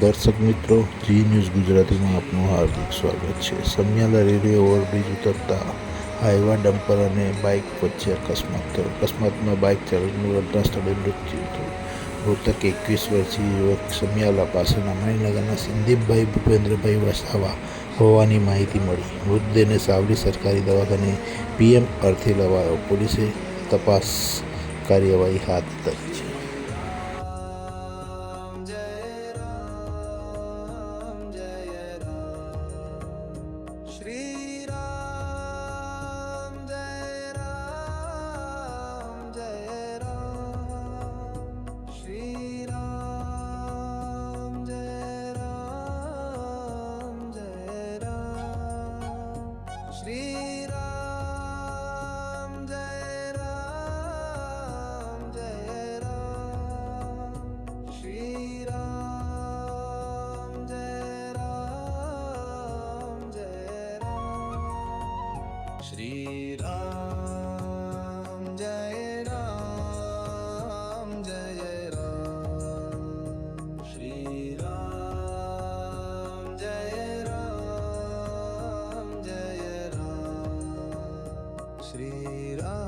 દર્શક મિત્રો, જી ન્યૂઝ ગુજરાતીમાં આપનું હાર્દિક સ્વાગત છે. સમિયાલા રેલવે ઓવરબ્રિજ ઉતરતા હાઈવા ડમ્પર અને બાઇક વચ્ચે અકસ્માત થયો. અકસ્માતમાં બાઇક ચાલકનું ઘટના સ્થળે મૃત્યુ થયું. મૃતક 21 વર્ષીય યુવક સમિયાલા પાસેના મણિનગરના સંદીપભાઈ ભૂપેન્દ્રભાઈ વસાવા હોવાની માહિતી મળી. મૃતદેહને સાવલી સરકારી દવાખાને પીએમ અર્થે લવાયો. પોલીસે તપાસ કાર્યવાહી હાથ ધરી છે. श्री राम जय राम जय राम श्री राम जय राम जय राम श्री राम जय राम जय राम श्री राम जय राम जय श्री राम जय राम जय राम श्री राम जय राम जय राम श्री राम